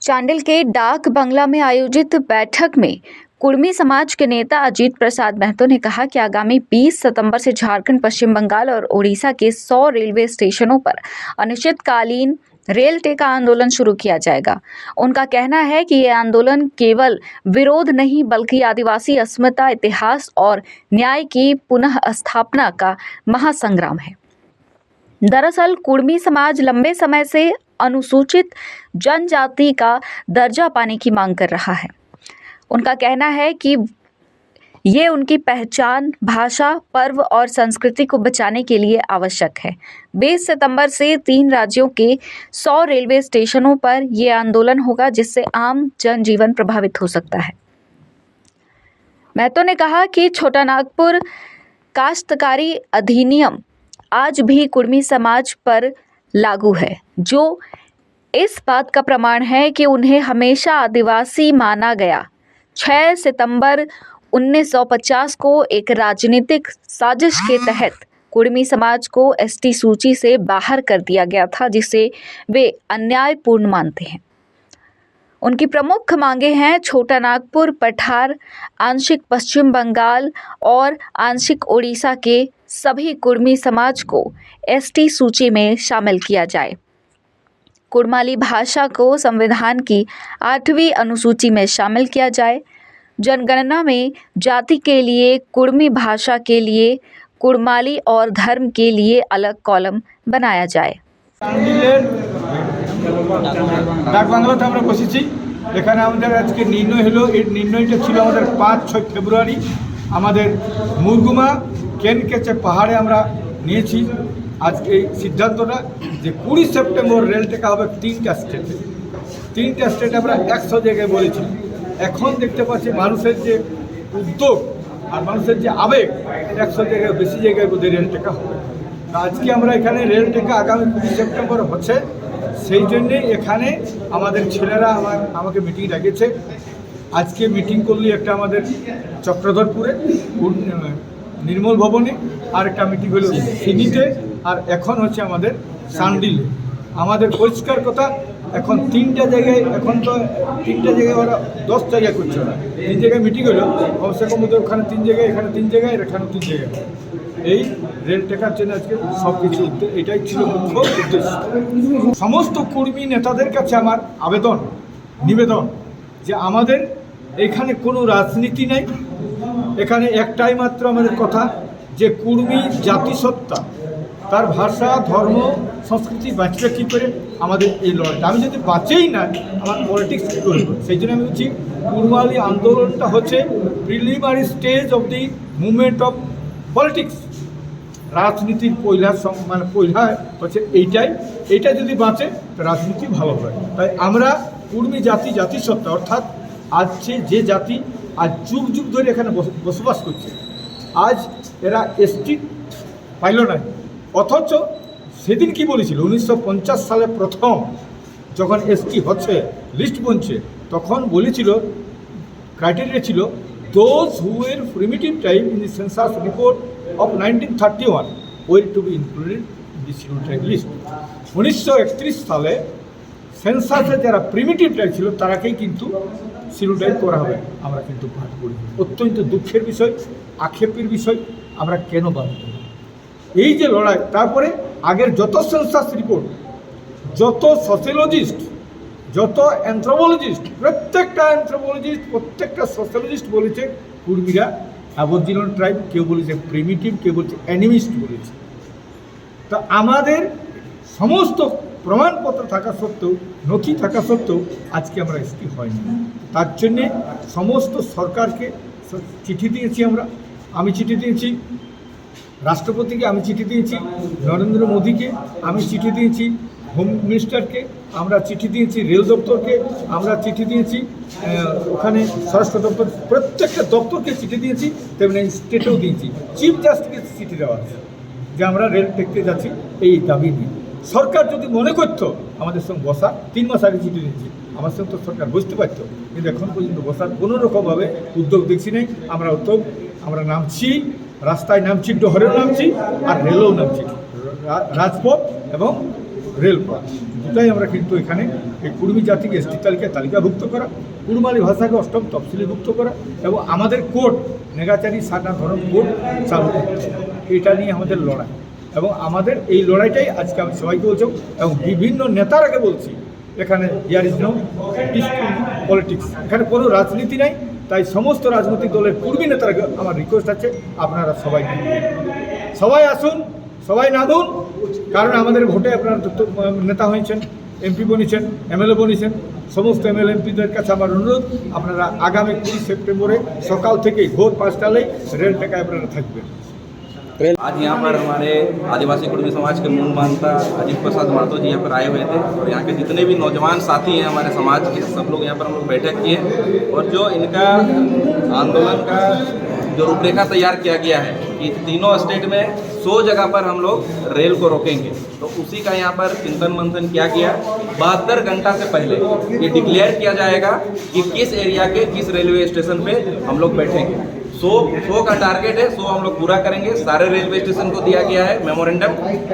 चांडिल के डाक बंगला में आयोजित बैठक में कुर्मी समाज के नेता अजीत प्रसाद महतो ने कहा कि आगामी 20 सितंबर से झारखंड, पश्चिम बंगाल और ओडिशा के 100 रेलवे स्टेशनों पर अनिश्चितकालीन रेल टेका आंदोलन शुरू किया जाएगा। उनका कहना है कि यह आंदोलन केवल विरोध नहीं बल्कि आदिवासी अस्मिता, इतिहास और न्याय की पुनः स्थापना का महासंग्राम है। दरअसल कुर्मी समाज लंबे समय से अनुसूचित जनजाति का दर्जा पाने की मांग कर रहा है। उनका कहना है कि ये उनकी पहचान, भाषा, पर्व और संस्कृति को बचाने के लिए आवश्यक है। 20 सितंबर से 3 राज्यों के 100 रेलवे स्टेशनों पर यह आंदोलन होगा, जिससे आम जनजीवन प्रभावित हो सकता है। महतो ने कहा कि छोटा नागपुर काश्तकारी अधिनियम आज भी कुर्मी समाज पर लागू है, जो इस बात का प्रमाण है कि उन्हें हमेशा आदिवासी माना गया। 6 सितंबर 1950 को एक राजनीतिक साजिश के तहत कुर्मी समाज को एसटी सूची से बाहर कर दिया गया था, जिसे वे अन्यायपूर्ण मानते हैं। उनकी प्रमुख मांगे हैं छोटा नागपुर, पठार, आंशिक पश्चिम बंगाल और आंशिक ओडिशा के सभी कुर्मी समाज को एसटी सूची में शामिल किया जाए। कुड़माली भाषा को संविधान की 8वीं अनुसूची में शामिल किया जाए। जनगणना में जाति के लिए, कुर्मी भाषा के लिए, कुड़माली और धर्म के लिए अलग कॉलम बनाया जाए। डाक बांगलाते আমরা বসেছি। এখানে আমাদের আজকে নির্ণয় হলো, এই নির্ণয়টা ছিল আমাদের 5-6 ফেব্রুয়ারি আমাদের মুরগুমা কেনকেচে পাহাড়ে আমরা নিয়েছি। আজকে এই সিদ্ধান্তটা যে 20 সেপ্টেম্বর রেল টেকা হবে 3টা স্টেটে। 3টা স্টেটে আমরা 100 জায়গায় বলেছি। এখন দেখতে পাচ্ছি মানুষের যে উদ্যোগ আর মানুষের যে আবেগ, 100 জায়গায় বেশি জায়গায় বোধহয় রেল টেকা হবে। আজকে আমরা এখানে রেল টেকা আগামী 20 সেপ্টেম্বর হচ্ছে, সেই জন্যে এখানে আমাদের ছেলেরা আমাকে মিটিং ডাকেছে। আজকে মিটিং করলি একটা আমাদের চক্রধরপুরে নির্মল ভবনে, আর একটা মিটিং হলো সিনিতে, আর এখন হচ্ছে আমাদের সান্ডিলে। আমাদের পরিষ্কার কথা, এখন 3টা জায়গায়, এখন তো 3টা জায়গায় ওরা 10 জায়গায় করছে। ওরা 3 জায়গায় মিটিং হলো, কমসে কম ওদের ওখানে 3 জায়গায়, এখানে 3 জায়গায়, এখানে 3 জায়গায়। এই রেল টেকার জন্য আজকে সব কিছু এটাই ছিল মুখ্য উদ্দেশ্য। সমস্ত কর্মী নেতাদের কাছে আমার আবেদন, নিবেদন যে আমাদের এখানে কোনো রাজনীতি নেই। এখানে একটাই মাত্র আমাদের কথা যে কুর্মী জাতিসত্তা, তার ভাষা, ধর্ম, সংস্কৃতি বাঁচবে কী করে, আমাদের এই লড়াইটা। আমি যদি বাঁচেই না, আমার পলিটিক্স কী করব? সেই জন্য আমি বলছি কুড়মালি আন্দোলনটা হচ্ছে preliminary stage of the movement of politics. রাজনীতির পয়লা হচ্ছে এইটা যদি বাঁচে তো রাজনীতি ভালো হয়। তাই আমরা কুর্মী জাতিসত্তা, অর্থাৎ আজ যে জাতি আজ যুগ যুগ ধরে এখানে বসবাস করছে, আজ এরা এসটি পাইল না। অথচ সেদিন কি বলেছিল, 1950 সালে প্রথম যখন এসটি হচ্ছে, লিস্ট বনছে, তখন বলেছিল, ক্রাইটেরিয়া ছিল those who were primitive tribe in the census report of 1931 were to be included in the scheduled tribe list. 1931 সালে সেন্সাসে যারা প্রিমিটিভ ট্রাইব ছিল তারাকেই কিন্তু শিডিউল ট্রাইব করা হবে। আমরা কিন্তু বাদ পড়ি। অত্যন্ত দুঃখের বিষয়, আক্ষেপের বিষয়। আমরা কেন বাদ পড়ি? এই যে লড়াই, তারপরে আগের যত সেন্সাস রিপোর্ট, যত সোশিওলজিস্ট, যত অ্যানথ্রোপোলজিস্ট, প্রত্যেকটা সোশিওলজিস্ট বলেছে কুর্মীরা অ্যাবরিজিনাল ট্রাইব, কেউ বলেছে প্রিমিটিভ, কেউ বলছে অ্যানিমিস্ট বলেছে। তা আমাদের সমস্ত প্রমাণপত্র থাকা সত্ত্বেও, নথি থাকা সত্ত্বেও আজকে আমরা এসটি হয়নি। তার জন্যে সমস্ত সরকারকে চিঠি দিয়েছি। আমি চিঠি দিয়েছি রাষ্ট্রপতিকে, আমি চিঠি দিয়েছি নরেন্দ্র মোদীকে, আমি চিঠি দিয়েছি হোম মিনিস্টারকে, আমরা চিঠি দিয়েছি রেল দপ্তরকে, আমরা চিঠি দিয়েছি ওখানে স্বরাষ্ট্র দপ্তর, প্রত্যেকটা দপ্তরকে চিঠি দিয়েছি, তেমনি স্টেটেও দিয়েছি। চিফ জাস্টিসকে চিঠি দেওয়া আছে যে আমরা রেল টেকতে যাচ্ছি এই দাবি নিয়ে। সরকার যদি মনে করতো আমাদের সঙ্গে বসা, 3 মাস আগে চিঠি দিয়েছি, আমার সঙ্গে তো সরকার বসতে পারত, কিন্তু এখন পর্যন্ত বসার কোনো রকমভাবে উদ্যোগ দেখছি নেই। আমরা নামছি, রাস্তায় নামছি, ডহরেও নামছি, আর রেলেও নামছি, রাজপথ এবং রেলপথ দুটাই আমরা কিন্তু এখানে এই কুর্মী জাতিকে এসটি তালিকাভুক্ত করা, কুড়মালি ভাষাকে অষ্টম তফসিলিভুক্ত করা এবং আমাদের কোড নেগাচারী সানা ধরন কোড চালু করতে হবে। এটা নিয়ে আমাদের লড়াই এবং আমাদের এই লড়াইটাই আজকে আমি সবাইকে বলছি এবং বিভিন্ন নেতারাকে বলছি, এখানে হিয়ার ইজ নো পলিটিক্স, এখানে কোনো রাজনীতি নাই। তাই সমস্ত রাজনৈতিক দলের কর্মী নেতারাকে আমার রিকোয়েস্ট আছে, আপনারা সবাই আসুন, সবাই নামুন, কারণ আমাদের ভোটে আপনারা নেতা হয়েছেন, এমপি বনেছেন, এমএলএ বনেছেন। সমস্ত এমএলএ এমপিদের কাছে আমার অনুরোধ, আপনারা আগামী 20 সেপ্টেম্বরে সকাল থেকেই ভোর 5টায় রেল টেকায় আপনারা থাকবেন। आज यहाँ पर हमारे आदिवासी कुर्मी समाज के मूल मानता अजीत प्रसाद महतो जी यहाँ पर आए हुए थे और यहाँ के जितने भी नौजवान साथी हैं हमारे समाज के, सब लोग यहाँ पर हम लोग बैठक किए और जो इनका आंदोलन का जो रूपरेखा तैयार किया गया है कि तीनों स्टेट में 100 जगह पर हम लोग रेल को रोकेंगे, तो उसी का यहाँ पर चिंतन मंथन किया गया। 72 घंटा से पहले ये डिक्लेयर किया जाएगा कि किस एरिया के किस रेलवे स्टेशन पे हम लोग बैठेंगे। 100 का टारगेट है, 100 हम लोग पूरा करेंगे। सारे रेलवे स्टेशन को दिया गया है मेमोरेंडम,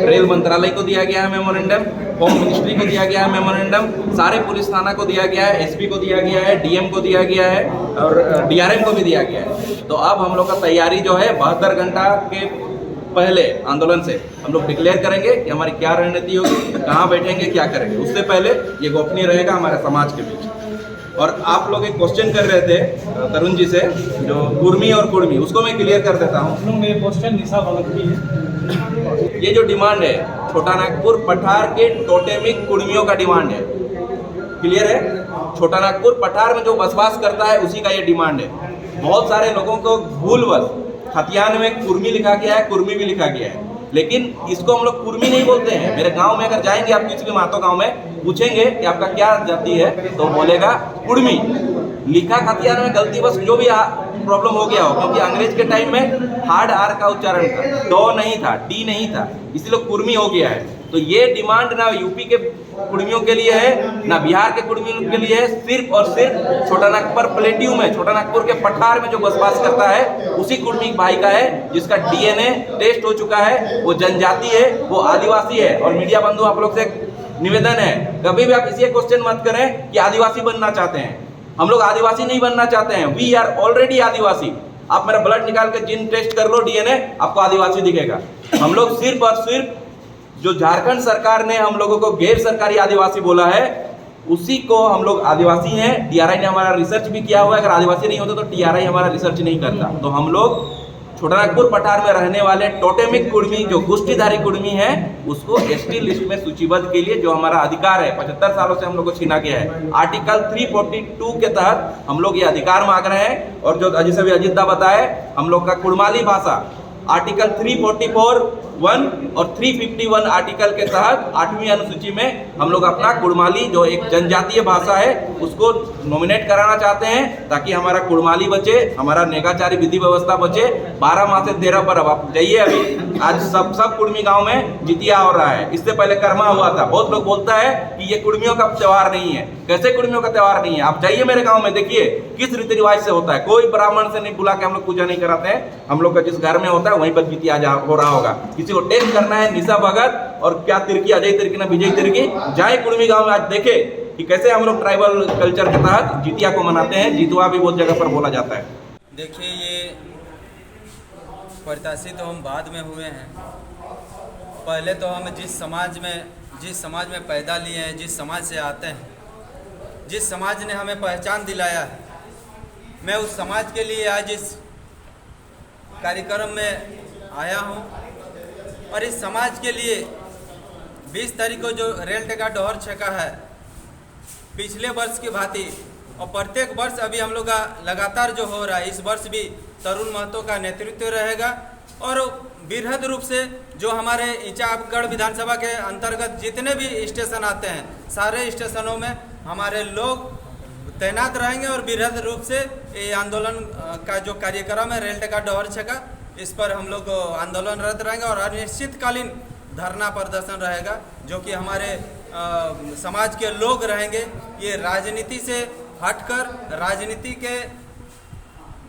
रेल मंत्रालय को दिया गया है मेमोरेंडम, होम मिनिस्ट्री को दिया गया है मेमोरेंडम, सारे पुलिस थाना को दिया गया है, एसपी को दिया गया है, डीएम को दिया गया है और डीआरएम को भी दिया गया है। तो अब हम लोग का तैयारी जो है 72 घंटा के पहले आंदोलन से हम लोग डिक्लेयर करेंगे कि हमारी क्या रणनीति होगी, कहाँ बैठेंगे, क्या करेंगे। उससे पहले ये गोपनीय रहेगा हमारे समाज के बीच। और आप लोग एक क्वेश्चन कर रहे थे तरुण जी से, जो कुर्मी और कुर्मी, उसको मैं क्लियर कर देता हूँ। मेरे क्वेश्चन निशा भगत की है। ये जो डिमांड है छोटा नागपुर पठार के टोटेमिक कुर्मियों का डिमांड है, क्लियर है। छोटा नागपुर पठार में जो बसवास करता है उसी का ये डिमांड है। बहुत सारे लोगों को भूलवश खतियान में कुर्मी लिखा गया है, कुर्मी भी लिखा गया है, लेकिन इसको हम लोग कुर्मी नहीं बोलते हैं। मेरे गांव में अगर जाएंगे आप किसी भी महतो गांव में, पूछेंगे कि आपका क्या जाति है, तो बोलेगा कुर्मी। लिखा खतियान में गलतीवश जो भी प्रॉब्लम हो गया हो, क्योंकि अंग्रेज के टाइम में हार्ड आर का उच्चारण था, डॉ नहीं था, डी नहीं था, इसलिए कुर्मी हो गया है। तो ये डिमांड ना यूपी के कुर्मियों के लिए है ना बिहार के कुर्मियों के लिए है, सिर्फ और सिर्फ छोटा नागपुर प्लेट्यू में, छोटा नागपुर के पठार में जो बसवास करता है उसी कुर्मी भाई का है, जिसका डीएनए टेस्ट हो चुका है, वो जनजाति है, वो आदिवासी है। और मीडिया बंधु आप लोग से निवेदन है, कभी भी आप इसे क्वेश्चन मत करें कि आदिवासी बनना चाहते हैं। हम लोग आदिवासी नहीं बनना चाहते हैं, वी आर ऑलरेडी आदिवासी। आप मेरा ब्लड निकाल के जीन टेस्ट कर लो, डीएनए, आपको आदिवासी दिखेगा। हम लोग सिर्फ और सिर्फ जो झारखंड सरकार ने हम लोगों को गैर सरकारी आदिवासी बोला है, उसी को हम लोग आदिवासी हैं। टीआरआई ने हमारा रिसर्च भी किया हुआ है, अगर आदिवासी नहीं होता तो टीआरआई हमारा रिसर्च नहीं करता। तो हम लोग छोटा नागपुर पठार में रहने वाले टोटेमिक कुर्मी, जो गोष्ठीधारी कुर्मी है, उसको एसटी लिस्ट में सूचीबद्ध के लिए जो हमारा अधिकार है 75 सालों से हम लोग को छीना गया है, आर्टिकल 342 के तहत हम लोग ये अधिकार मांग रहे हैं। और जो जैसे भी अजित दा बताए, हम लोग का कुड़माली भाषा आर्टिकल 344(1) और 351 आर्टिकल के तहत 8वीं अनुसूची में हम लोग अपना कुड़माली, जो एक जनजातीय भाषा है, उसको नॉमिनेट कराना चाहते हैं, ताकि हमारा कुड़माली बचे, हमारा नेगाचारी विधि व्यवस्था बचे। 12 माह से 13 पर्व, आप जाइए अभी, आज सब कुर्मी गांव में जितिया हो रहा है, इससे पहले कर्मा हुआ था। बहुत लोग बोलता है कि ये कुर्मियों का त्योहार नहीं है। कैसे कुर्मियों का त्योहार नहीं है? आप जाइए मेरे गांव में, देखिए किस रीति रिवाज से होता है। कोई ब्राह्मण से नहीं बुला के हम लोग पूजा नहीं कराते हैं। हम लोग का जिस घर में होता है वहीं पर जितिया हो रहा होगा। किसी को टेस्ट करना है, निशा भगत और क्या तिर्की, अजय तिर्की ना विजय तिर्की, जाए कुर्मी गांव में, आज देखे कि कैसे हम लोग ट्राइबल कल्चर के तहत जितिया को मनाते हैं। जितवा भी बहुत जगह पर बोला जाता है। देखिए, ये प्रत्याशी तो हम बाद में हुए हैं। पहले तो हम जिस समाज में पैदा लिए हैं, जिस समाज से आते हैं, जिस समाज ने हमें पहचान दिलाया है, मैं उस समाज के लिए आज इस कार्यक्रम में आया हूं। और इस समाज के लिए 20 तारीख को जो रेल टेका डोहर छेका है, पिछले वर्ष की भांति और प्रत्येक वर्ष अभी हम लोग का लगातार जो हो रहा है, इस वर्ष भी तरुण महतो का नेतृत्व रहेगा। और बृहद रूप से जो हमारे ईचागढ़ विधानसभा के अंतर्गत जितने भी स्टेशन आते हैं, सारे स्टेशनों में हमारे लोग तैनात रहेंगे और बृहद रूप से ये आंदोलन का जो कार्यक्रम है रेल टेका डोहर छेका, इस पर हम लोग आंदोलनरत रहेंगे और अनिश्चितकालीन धरना प्रदर्शन रहेगा, जो कि हमारे समाज के लोग रहेंगे। ये राजनीति से हटकर, राजनीति के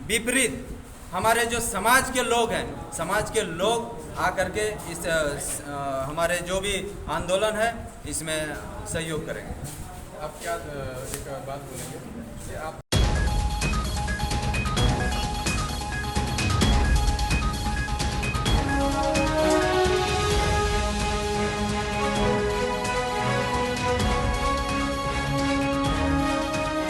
विपरीत हमारे जो समाज के लोग हैं, समाज के लोग आ करके इस हमारे जो भी आंदोलन है इसमें सहयोग करेंगे। आप क्या एक बात बोलेंगे कि आप